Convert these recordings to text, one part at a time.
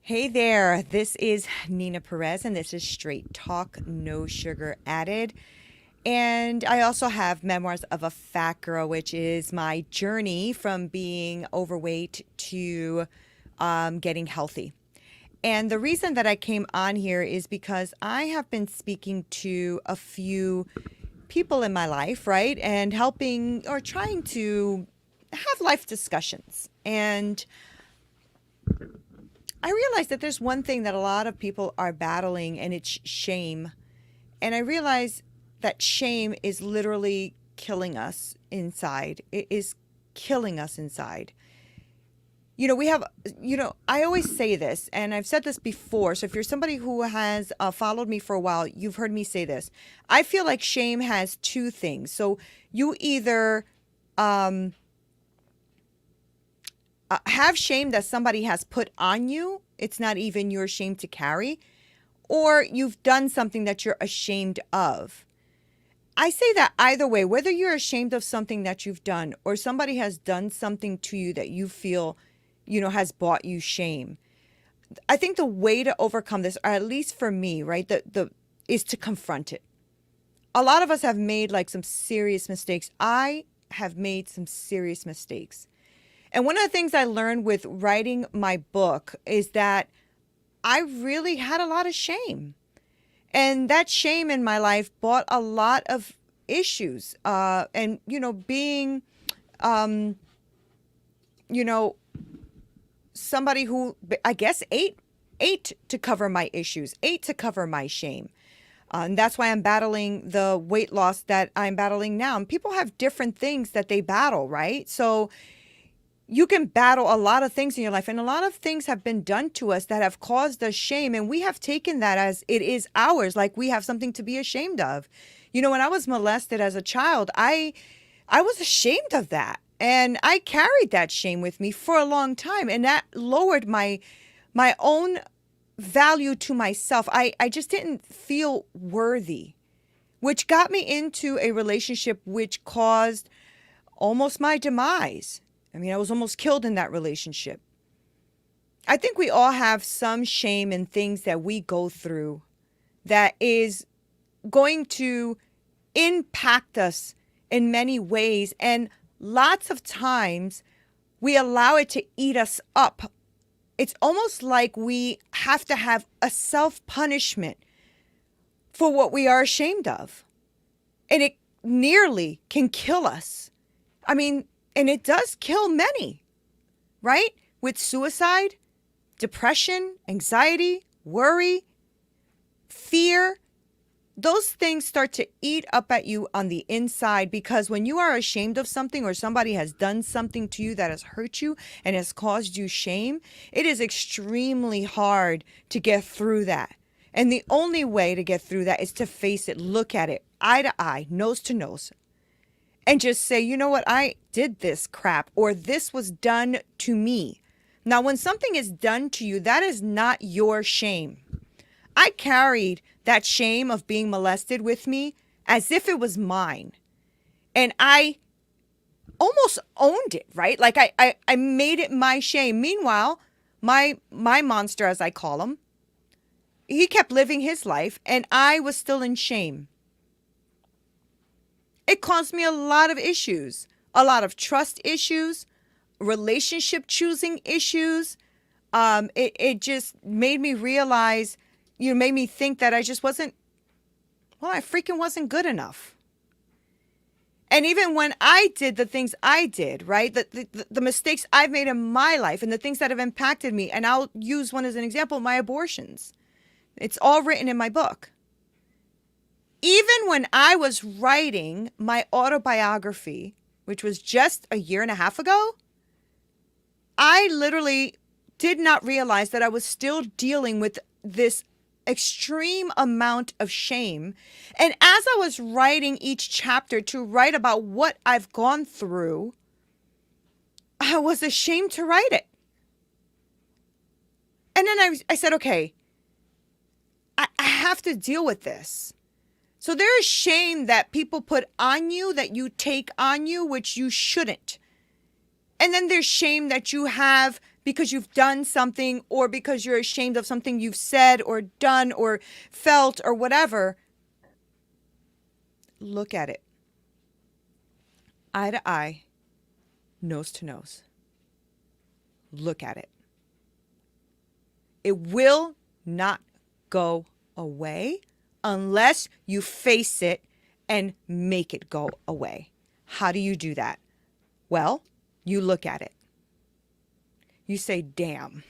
Hey there, this is Nina Perez, and this is Straight Talk, No Sugar Added. And I also have Memoirs of a Fat Girl, which is my journey from being overweight to getting healthy. And the reason that I came on here is because I have been speaking to a few people in my life, right? And helping or trying to have life discussions. And I realize that there's one thing that a lot of people are battling, and it's shame. And I realize that shame is literally killing us inside. It is killing us inside. I always say this, and I've said this before. So if you're somebody who has followed me for a while, you've heard me say this. I feel like shame has two things. So you either um, have shame that somebody has put on you, it's not even your shame to carry, or you've done something that you're ashamed of. I say that either way, whether you're ashamed of something that you've done or somebody has done something to you that you feel, has brought you shame. I think the way to overcome this, or at least for me, right, is to confront it. A lot of us have made like some serious mistakes. I have made some serious mistakes. And one of the things I learned with writing my book is that I really had a lot of shame. And that shame in my life brought a lot of issues. Being, um, you know, somebody who I guess ate to cover my issues, ate to cover my shame. And that's why I'm battling the weight loss that I'm battling now. And people have different things that they battle, right? So you can battle a lot of things in your life, and a lot of things have been done to us that have caused us shame, and we have taken that as it is ours, like we have something to be ashamed of. When I was molested as a child, I was ashamed of that, and I carried that shame with me for a long time, and that lowered my own value to myself. I just didn't feel worthy, which got me into a relationship which caused almost my demise. I mean, I was almost killed in that relationship. I think we all have some shame in things that we go through that is going to impact us in many ways. And lots of times we allow it to eat us up. It's almost like we have to have a self-punishment for what we are ashamed of. And it nearly can kill us. I mean, and it does kill many, right? With suicide, depression, anxiety, worry, fear. Those things start to eat up at you on the inside, because when you are ashamed of something or somebody has done something to you that has hurt you and has caused you shame, it is extremely hard to get through that. And the only way to get through that is to face it, look at it, eye to eye, nose to nose, and just say, you know what, I did this crap, or this was done to me. Now, when something is done to you, that is not your shame. I carried that shame of being molested with me as if it was mine. And I almost owned it, right? Like I made it my shame. Meanwhile, my monster, as I call him, he kept living his life, and I was still in shame. It caused me a lot of issues, a lot of trust issues, relationship choosing issues. It just made me realize, made me think that I just wasn't, I freaking wasn't good enough. And even when I did the things I did, right, the mistakes I've made in my life and the things that have impacted me, and I'll use one as an example, my abortions. It's all written in my book. Even when I was writing my autobiography, which was just a year and a half ago, I literally did not realize that I was still dealing with this extreme amount of shame. And as I was writing each chapter to write about what I've gone through, I was ashamed to write it. And then I said, okay, I have to deal with this. So there is shame that people put on you, that you take on you, which you shouldn't. And then there's shame that you have because you've done something or because you're ashamed of something you've said or done or felt or whatever, look at it. Eye to eye, nose to nose. Look at it. It will not go away unless you face it and make it go away. How do you do that? Well, you look at it. You say, damn,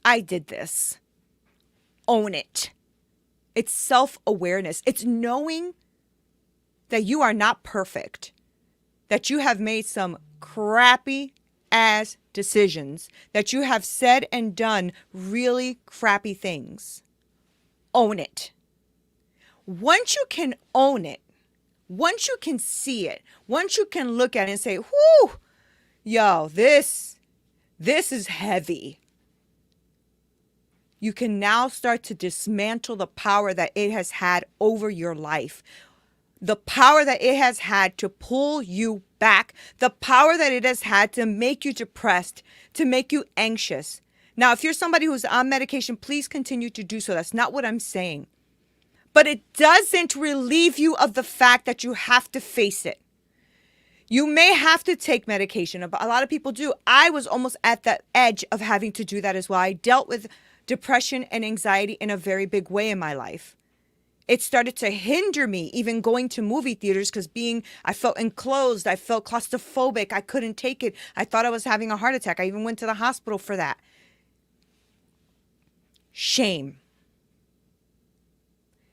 I did this. Own it. It's self-awareness. It's knowing that you are not perfect, that you have made some crappy ass decisions, that you have said and done really crappy things. Own it. Once you can own it, once you can see it, once you can look at it and say, whoo, yo, this is heavy. You can now start to dismantle the power that it has had over your life. The power that it has had to pull you back. The power that it has had to make you depressed, to make you anxious. Now, if you're somebody who's on medication, please continue to do so. That's not what I'm saying. But it doesn't relieve you of the fact that you have to face it. You may have to take medication. A lot of people do. I was almost at the edge of having to do that as well. I dealt with depression and anxiety in a very big way in my life. It started to hinder me even going to movie theaters because I felt enclosed. I felt claustrophobic. I couldn't take it. I thought I was having a heart attack. I even went to the hospital for that. Shame.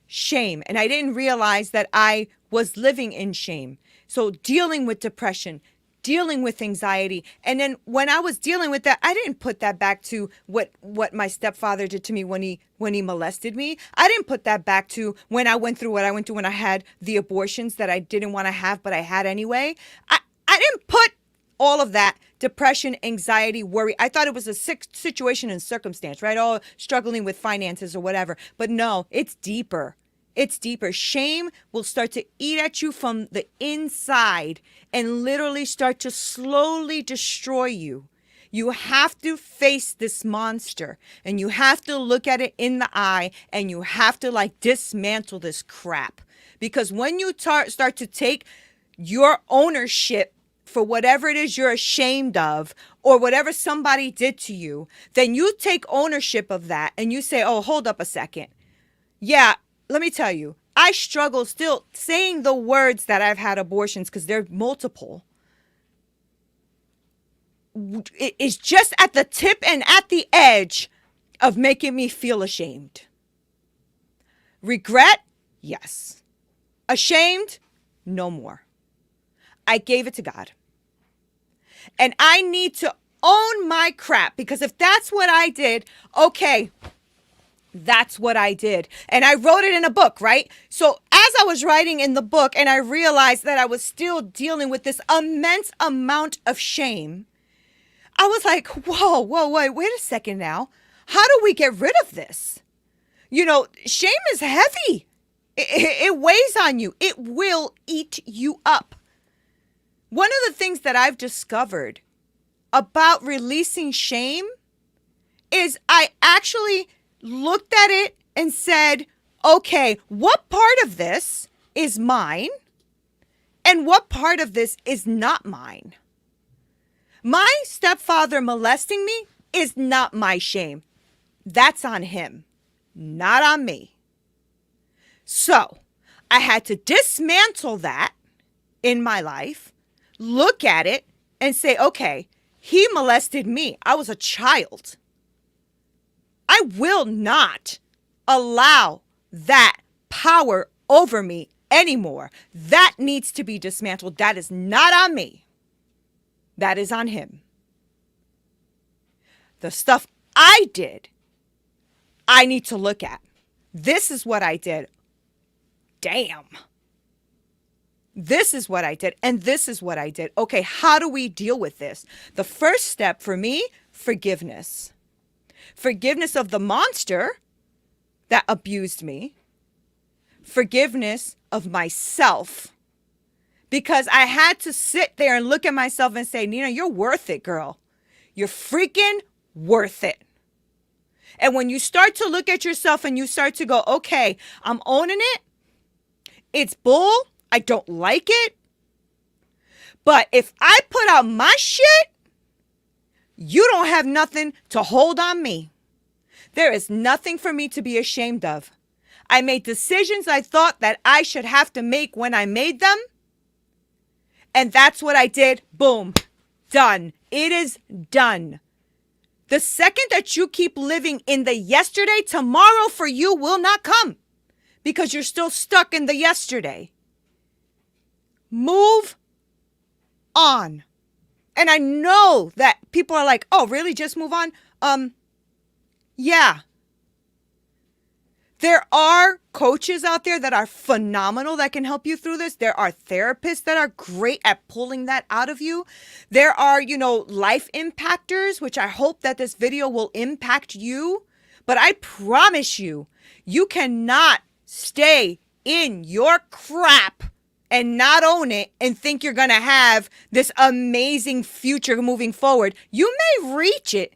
Shame. And I didn't realize that I was living in shame. So dealing with depression, dealing with anxiety. And then when I was dealing with that, I didn't put that back to what my stepfather did to me when he molested me. I didn't put that back to when I went through what I went through when I had the abortions that I didn't want to have, but I had anyway. I didn't put all of that depression, anxiety, worry. I thought it was a sick situation and circumstance, right? All struggling with finances or whatever. But no, it's deeper. It's deeper. Shame will start to eat at you from the inside and literally start to slowly destroy you. You have to face this monster and you have to look at it in the eye and you have to dismantle this crap. Because when you start to take your ownership for whatever it is you're ashamed of or whatever somebody did to you, then you take ownership of that and you say, oh, hold up a second. Yeah. Let me tell you, I struggle still saying the words that I've had abortions because they're multiple. It is just at the tip and at the edge of making me feel ashamed. Regret? Yes. Ashamed? No more. I gave it to God. And I need to own my crap because if that's what I did, okay. That's what I did. And I wrote it in a book, right? So as I was writing in the book and I realized that I was still dealing with this immense amount of shame, I was like, whoa, wait a second now. How do we get rid of this? Shame is heavy. It weighs on you. It will eat you up. One of the things that I've discovered about releasing shame is I actually looked at it and said, okay, what part of this is mine and what part of this is not mine? My stepfather molesting me is not my shame. That's on him, not on me. So I had to dismantle that in my life, look at it and say, okay, he molested me. I was a child. I will not allow that power over me anymore. That needs to be dismantled. That is not on me. That is on him. The stuff I did, I need to look at. This is what I did. Damn. This is what I did. And this is what I did. Okay, how do we deal with this? The first step for me, forgiveness. Forgiveness of the monster that abused me. Forgiveness of myself. Because I had to sit there and look at myself and say, Nina, you're worth it, girl. You're freaking worth it. And when you start to look at yourself and you start to go, okay, I'm owning it. It's bull. I don't like it. But if I put out my shit, you don't have nothing to hold on me. There is nothing for me to be ashamed of. I made decisions I thought that I should have to make when I made them. And that's what I did. Boom. Done. It is done. The second that you keep living in the yesterday, tomorrow for you will not come because you're still stuck in the yesterday. Move on. And I know that people are like, oh, really? Just move on? Yeah. There are coaches out there that are phenomenal that can help you through this. There are therapists that are great at pulling that out of you. There are, life impactors, which I hope that this video will impact you. But I promise you, you cannot stay in your crap and not own it and think you're going to have this amazing future moving forward. You may reach it,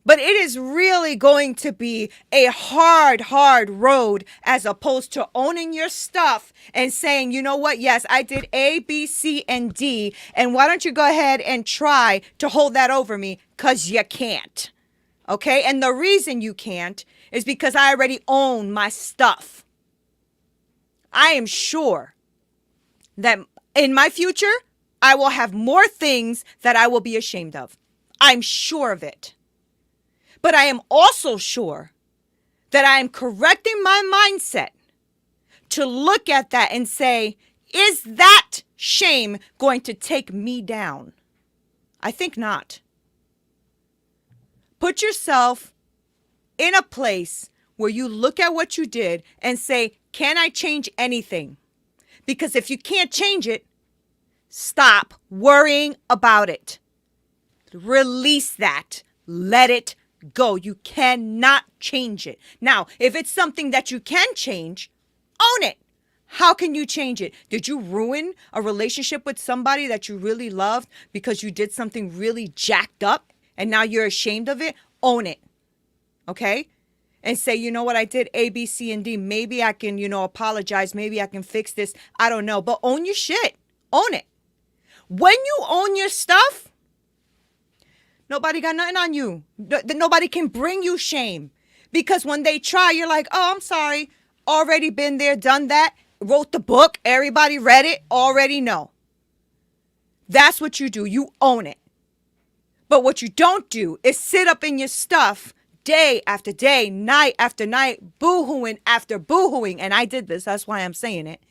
but it is really going to be a hard road as opposed to owning your stuff and saying, you know what? Yes, I did A, B, C, and D. And why don't you go ahead and try to hold that over me? Because you can't. Okay? And the reason you can't is because I already own my stuff. I am sure that in my future, I will have more things that I will be ashamed of. I'm sure of it. But I am also sure that I am correcting my mindset to look at that and say, is that shame going to take me down? I think not. Put yourself in a place where you look at what you did and say, can I change anything? Because if you can't change it, stop worrying about it. Release that. Let it go. You cannot change it. Now, if it's something that you can change, own it. How can you change it? Did you ruin a relationship with somebody that you really loved because you did something really jacked up and now you're ashamed of it? Own it. Okay? And say, you know what, I did A, B, C, and D. Maybe I can, apologize. Maybe I can fix this. I don't know. But own your shit. Own it. When you own your stuff, nobody got nothing on you. Nobody can bring you shame. Because when they try, you're like, oh, I'm sorry. Already been there, done that. Wrote the book. Everybody read it. Already know. That's what you do. You own it. But what you don't do is sit up in your stuff day after day, night after night, boo-hooing after boo-hooing. And I did this. That's why I'm saying it.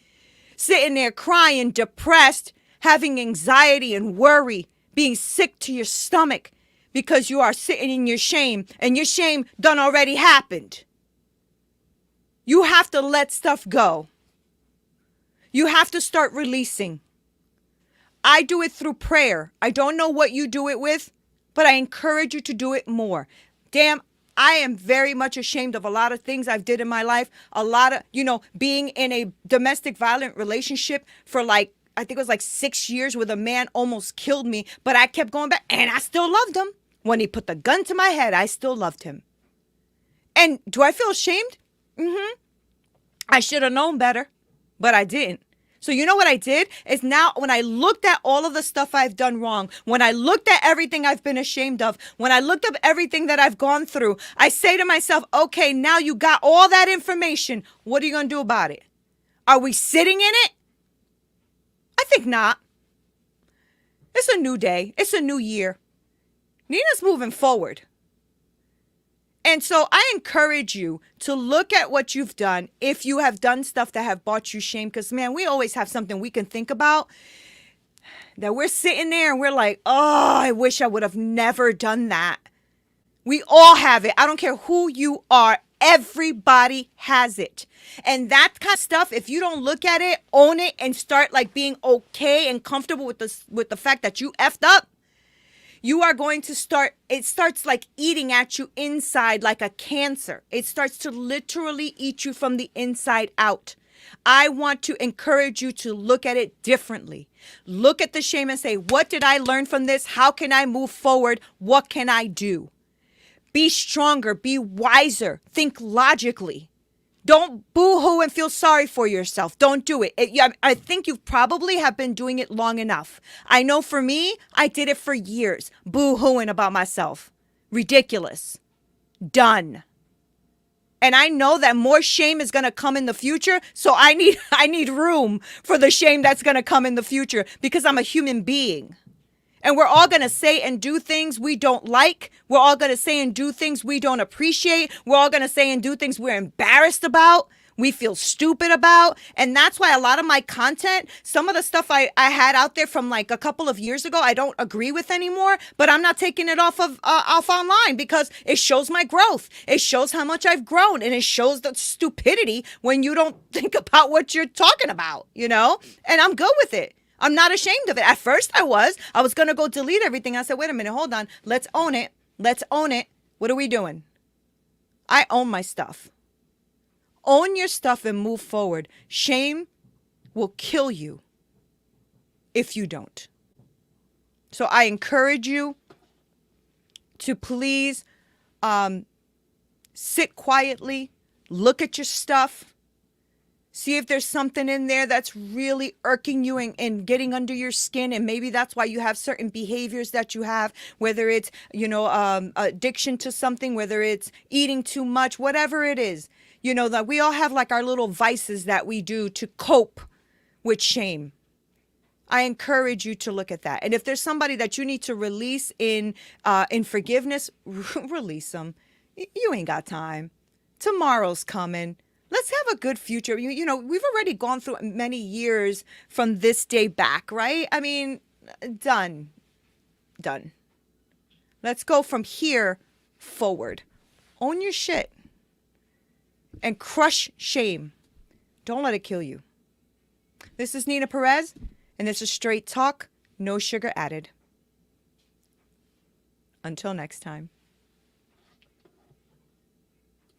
Sitting there crying, depressed, having anxiety and worry, being sick to your stomach because you are sitting in your shame and your shame done already happened. You have to let stuff go. You have to start releasing. I do it through prayer. I don't know what you do it with, but I encourage you to do it more. Damn, I am very much ashamed of a lot of things I've did in my life. A lot of, being in a domestic violent relationship for I think it was 6 years where the man almost killed me, but I kept going back and I still loved him. When he put the gun to my head, I still loved him. And do I feel ashamed? I should have known better, but I didn't. So you know what I did is now when I looked at all of the stuff I've done wrong, when I looked at everything I've been ashamed of, when I looked up everything that I've gone through, I say to myself, okay, now you got all that information. What are you going to do about it? Are we sitting in it? I think not. It's a new day. It's a new year. Nina's moving forward. And so I encourage you to look at what you've done if you have done stuff that have brought you shame. Because, man, we always have something we can think about that we're sitting there and we're like, oh, I wish I would have never done that. We all have it. I don't care who you are. Everybody has it. And that kind of stuff, if you don't look at it, own it, and start being okay and comfortable with the fact that you effed up, you are going to it starts eating at you inside like a cancer. It starts to literally eat you from the inside out. I want to encourage you to look at it differently. Look at the shame and say, what did I learn from this? How can I move forward? What can I do? Be stronger, be wiser, think logically. Don't boo-hoo and feel sorry for yourself. Don't do it. I think you probably have been doing it long enough. I know for me, I did it for years, boo-hooing about myself. Ridiculous. Done. And I know that more shame is going to come in the future, so I need room for the shame that's going to come in the future because I'm a human being. And we're all going to say and do things we don't like. We're all going to say and do things we don't appreciate. We're all going to say and do things we're embarrassed about. We feel stupid about. And that's why a lot of my content, some of the stuff I had out there from like a couple of years ago, I don't agree with anymore, but I'm not taking it off online because it shows my growth. It shows how much I've grown, and it shows the stupidity when you don't think about what you're talking about, you know? And I'm good with it. I'm not ashamed of it. At first I was going to go delete everything. I said, wait a minute, hold on. Let's own it. Let's own it. What are we doing? I own my stuff. Own your stuff and move forward. Shame will kill you if you don't. So I encourage you to please sit quietly, look at your stuff, see if there's something in there that's really irking you and getting under your skin. And maybe that's why you have certain behaviors that you have, whether it's, addiction to something, whether it's eating too much, whatever it is. You know, that we all have like our little vices that we do to cope with shame. I encourage you to look at that. And if there's somebody that you need to release in forgiveness, release them. You ain't got time. Tomorrow's coming. Let's have a good future. We've already gone through many years from this day back, right? I mean, done. Let's go from here forward. Own your shit and crush shame. Don't let it kill you. This is Nina Perez, and this is Straight Talk, no sugar added. Until next time.